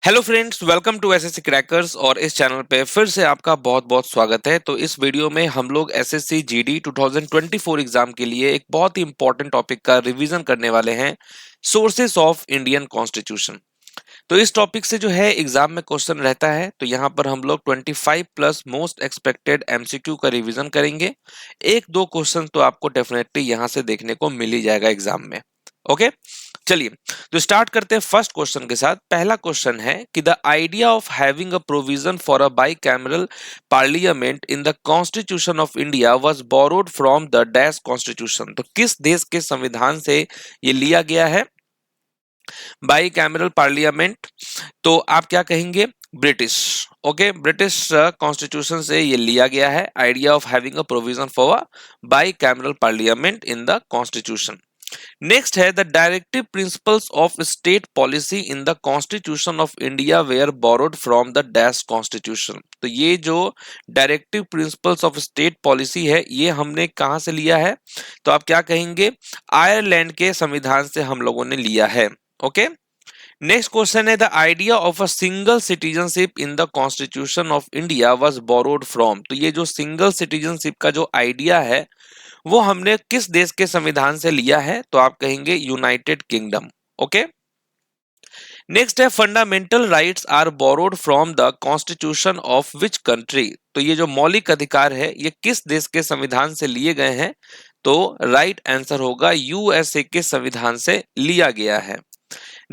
Hello friends, welcome to SSC crackers. और इस channel पे फिर से आपका बहुत बहुत स्वागत है। तो इस वीडियो में हम लोग एसएससी जीडी 2024 एग्जाम के लिए एक बहुत ही इंपॉर्टेंट टॉपिक का रिवीजन करने वाले हैं, सोर्सेस ऑफ इंडियन कॉन्स्टिट्यूशन। तो इस टॉपिक से जो है एग्जाम में क्वेश्चन रहता है, तो यहाँ पर हम लोग 25 प्लस मोस्ट एक्सपेक्टेड एमसीक्यू का रिवीजन करेंगे। एक दो क्वेश्चन तो आपको डेफिनेटली यहाँ से देखने को मिल ही जाएगा एग्जाम में। ओके, चलिए तो स्टार्ट करते हैं फर्स्ट क्वेश्चन के साथ। पहला क्वेश्चन है कि the idea of having a provision for a bicameral parliament in the constitution of India was borrowed from the dash constitution. तो किस देश के संविधान से ये लिया गया है बाइकैमरल पार्लियामेंट? तो आप क्या कहेंगे? ब्रिटिश। ओके, ब्रिटिश कॉन्स्टिट्यूशन से ये लिया गया है, idea of having a provision for bicameral parliament in the constitution. Next है the directive principles of state policy in the constitution of India were borrowed from the dash constitution. तो ये जो directive principles of state policy है ये हमने कहां से लिया है? तो आप क्या कहेंगे? आयरलैंड के संविधान से हम लोगों ने लिया है। ओके, नेक्स्ट क्वेश्चन है the idea of a single citizenship in the constitution of India was borrowed from. तो ये जो सिंगल सिटीजनशिप का जो आइडिया है वो हमने किस देश के संविधान से लिया है? तो आप कहेंगे यूनाइटेड किंगडम। ओके, नेक्स्ट है fundamental rights are borrowed from the constitution of which country. तो ये जो मौलिक अधिकार है ये किस देश के संविधान से लिए गए हैं? तो राइट आंसर होगा यूएसए के संविधान से लिया गया है।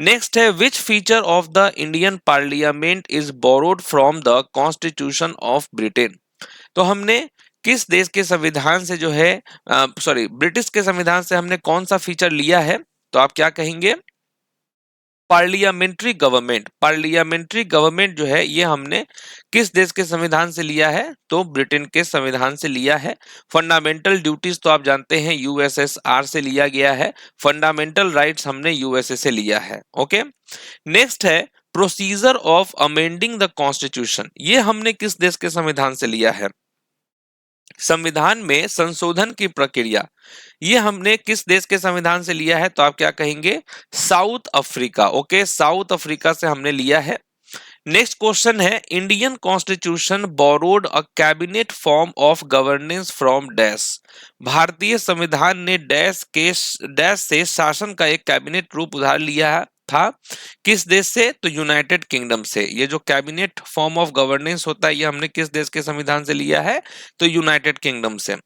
नेक्स्ट है which feature of the Indian parliament is borrowed from the constitution of Britain. तो हमने किस देश के संविधान से जो है ब्रिटिश के संविधान से हमने कौन सा फीचर लिया है? तो आप क्या कहेंगे? Parliamentary government. पार्लियामेंट्री गवर्नमेंट जो है ये हमने किस देश के संविधान से लिया है? तो ब्रिटेन के संविधान से लिया है। फंडामेंटल ड्यूटीज तो आप जानते हैं यूएसएसआर से लिया गया है। फंडामेंटल राइट्स हमने यूएसए से लिया है। ओके, नेक्स्ट है procedure of amending the constitution. ये हमने किस देश के संविधान से लिया है? संविधान में संशोधन की प्रक्रिया ये हमने किस देश के संविधान से लिया है? तो आप क्या कहेंगे? South Africa. Okay, south Africa से हमने लिया है। नेक्स्ट क्वेश्चन है Indian constitution borrowed a cabinet form of governance from dash. भारतीय संविधान ने डैश से शासन का एक कैबिनेट रूप उधार लिया था किस देश से? तो यूनाइटेड किंगडम से। ये जो कैबिनेट फॉर्म ऑफ गवर्नेंस होता है ये हमने किस देश के संविधान से लिया है? तो यूनाइटेड किंगडम से।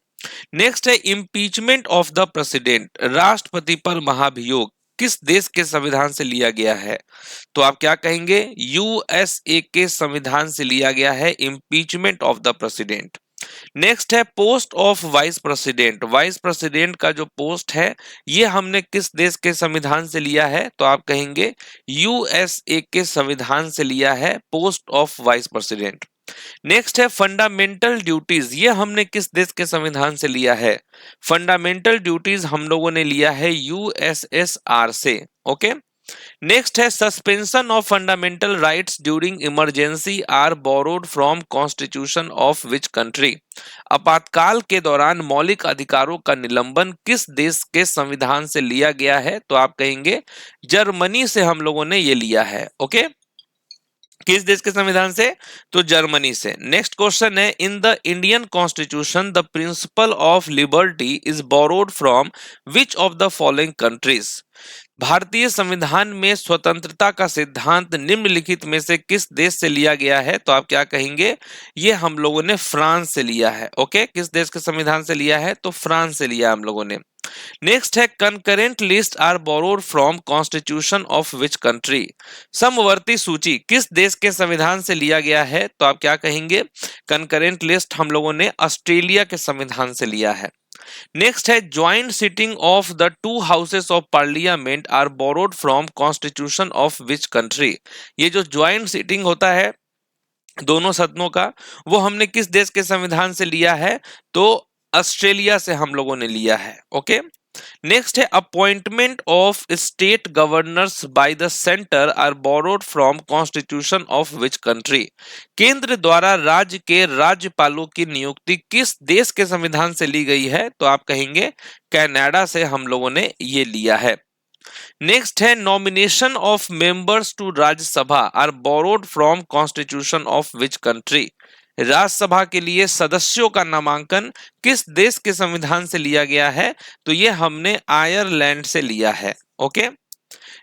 नेक्स्ट है इम्पीचमेंट ऑफ द प्रेसिडेंट, राष्ट्रपति पर महाभियोग किस देश के संविधान से लिया गया है? तो आप क्या कहेंगे? यूएसए के संविधान से लिया गया है impeachment of the president. Next है post of vice president. Vice president का जो पोस्ट है ये हमने किस देश के संविधान से लिया है? तो आप कहेंगे यूएसए के संविधान से लिया है post of vice president. Next है फंडामेंटल ड्यूटीज। ये हमने किस देश के संविधान से लिया है? फंडामेंटल ड्यूटीज हम लोगों ने लिया है यूएसएसआर से। ओके, नेक्स्ट है suspension of fundamental rights during emergency are borrowed from constitution of which country. आपातकाल के दौरान मौलिक अधिकारों का निलंबन किस देश के संविधान से लिया गया है? तो आप कहेंगे जर्मनी से हम लोगों ने ये लिया है। ओके, किस देश के संविधान से? तो जर्मनी से। नेक्स्ट क्वेश्चन है in the Indian constitution the principle of liberty is borrowed from which of the following countries. भारतीय संविधान में स्वतंत्रता का सिद्धांत निम्नलिखित में से किस देश से लिया गया है? तो आप क्या कहेंगे? ये हम लोगों ने फ्रांस से लिया है। ओके, किस देश के संविधान से लिया है? तो फ्रांस से लिया हम लोगों ने। नेक्स्ट है concurrent list are borrowed from constitution of which country. समवर्ती सूची किस देश के संविधान से लिया गया है? तो आप क्या कहेंगे? कंकरेंट लिस्ट हम लोगों ने ऑस्ट्रेलिया के संविधान से लिया है। नेक्स्ट है joint sitting of the two houses of parliament are borrowed from constitution of which country. ये जो ज्वाइंट सिटिंग होता है दोनों सदनों का वो हमने किस देश के संविधान से लिया है? तो ऑस्ट्रेलिया से हम लोगों ने लिया है। ओके, नेक्स्ट है appointment of state governors by the centre are borrowed from constitution of which country. केंद्र द्वारा राज्य के राज्यपालों की नियुक्ति किस देश के संविधान से ली गई है? तो आप कहेंगे कनाडा से हम लोगों ने ये लिया है। नेक्स्ट है nomination of members to Rajya Sabha are borrowed from constitution of which country. Rajya Sabha के लिए सदस्यों का नामांकन किस देश के संविधान से लिया गया है? तो ये हमने आयरलैंड से लिया है। ओके।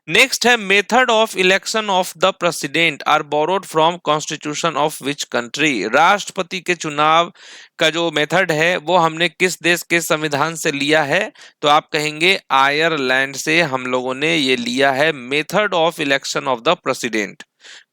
नेक्स्ट है method of election of the president are borrowed from constitution of which country. राष्ट्रपति के चुनाव का जो मेथड है वो हमने किस देश के संविधान से लिया है? तो आप कहेंगे आयरलैंड से हम लोगों ने ये लिया है method of election of the president.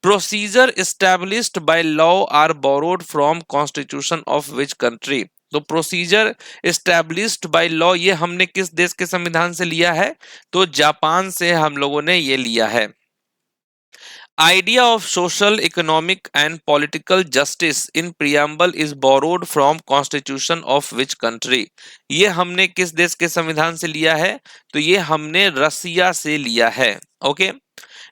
Procedure established by law are borrowed from constitution of which country. तो प्रोसीजर एस्टैब्लिश्ड बाय लॉ ये हमने किस देश के संविधान से लिया है? तो जापान से हम लोगों ने ये लिया है। Idea of social economic and political justice in preamble is borrowed from constitution of which country. ये हमने किस देश के संविधान से लिया है? तो ये हमने रसिया से लिया है। ओके।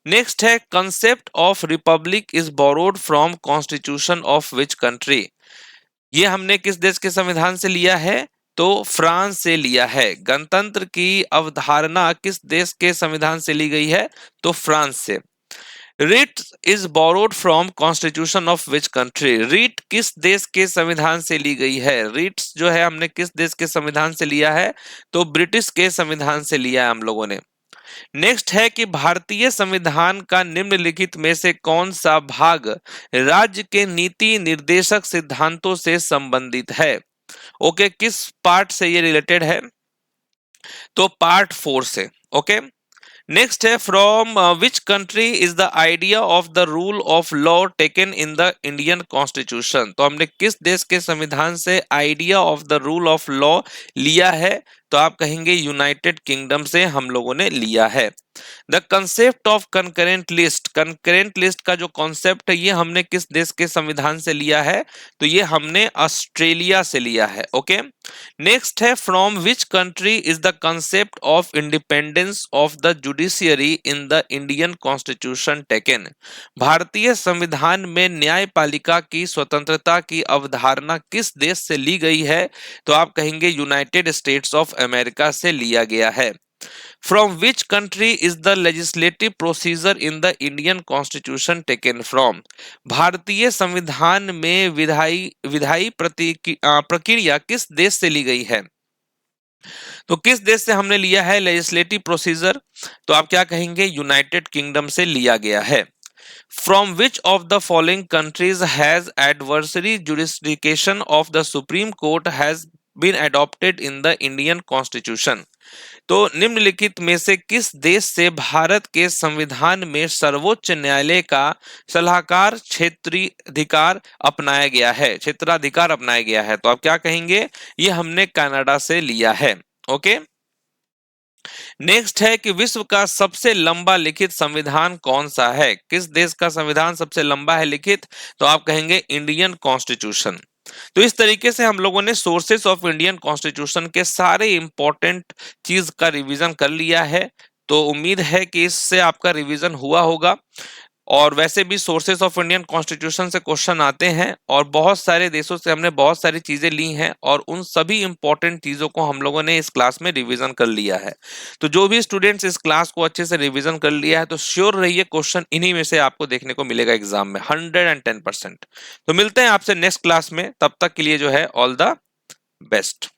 नेक्स्ट है concept of Republic is borrowed from constitution of which country. ये हमने किस देश के संविधान से लिया है? तो फ्रांस से लिया है। गणतंत्र की अवधारणा किस देश के संविधान से ली गई है? तो फ्रांस से। Writ is borrowed from constitution of which country. Writ किस देश के संविधान से ली गई है? रिट्स जो है हमने किस देश के संविधान से लिया है? तो ब्रिटिश के संविधान से लिया है हम लोगों ने। नेक्स्ट है कि भारतीय संविधान का निम्नलिखित में से कौन सा भाग राज्य के नीति निर्देशक सिद्धांतों से संबंधित है? ओके, किस पार्ट से ये रिलेटेड है? तो पार्ट 4 से। ओके। नेक्स्ट है from which country is the idea of the rule of law taken in the Indian constitution. तो हमने किस देश के संविधान से idea of the rule of law लिया है? तो आप कहेंगे यूनाइटेड किंगडम से हम लोगों ने लिया है। The concept of concurrent list. Concurrent list का जो कॉन्सेप्ट है ये हमने किस देश के संविधान से लिया है? तो ये हमने ऑस्ट्रेलिया से लिया है। ओके। नेक्स्ट है from which country is the concept of independence of the judiciary in the Indian constitution taken. भारतीय संविधान में न्यायपालिका की स्वतंत्रता की अवधारणा किस देश से ली गई है? तो आप कहेंगे यूनाइटेड स्टेट्स ऑफ अमेरिका से लिया गया है। From which country is the legislative procedure in the Indian Constitution taken from? भारतीय संविधान में विधायी प्रक्रिया किस देश से ली गई है? तो किस देश से हमने लिया है लेजिस्लेटिव प्रोसीजर? तो आप क्या कहेंगे? यूनाइटेड किंगडम से लिया गया है। From which of the following countries has adversary jurisdiction of the Supreme Court has been adopted in the Indian Constitution? तो निम्नलिखित में से किस देश से भारत के संविधान में सर्वोच्च न्यायालय का सलाहकार क्षेत्राधिकार अपनाया गया है? क्षेत्राधिकार अपनाया गया है। तो आप क्या कहेंगे? ये हमने कनाडा से लिया है। ओके। नेक्स्ट है कि विश्व का सबसे लंबा लिखित संविधान कौन सा है? किस देश का संविधान सबसे लंबा है लिखित? तो आप कहेंगे इंडियन कॉन्स्टिट्यूशन। तो इस तरीके से हम लोगों ने सोर्सेस ऑफ इंडियन कॉन्स्टिट्यूशन के सारे इंपॉर्टेंट चीज का रिवीजन कर लिया है। तो उम्मीद है कि इससे आपका रिवीजन हुआ होगा। और वैसे भी सोर्सेस ऑफ इंडियन कॉन्स्टिट्यूशन से क्वेश्चन आते हैं और बहुत सारे देशों से हमने बहुत सारी चीजें ली हैं और उन सभी इंपॉर्टेंट चीजों को हम लोगों ने इस क्लास में रिवीजन कर लिया है। तो जो भी स्टूडेंट्स इस क्लास को अच्छे से रिवीजन कर लिया है तो श्योर रहिए क्वेश्चन इन्हीं में से आपको देखने को मिलेगा एग्जाम में 110%। तो मिलते हैं आपसे नेक्स्ट क्लास में, तब तक के लिए जो है ऑल द बेस्ट।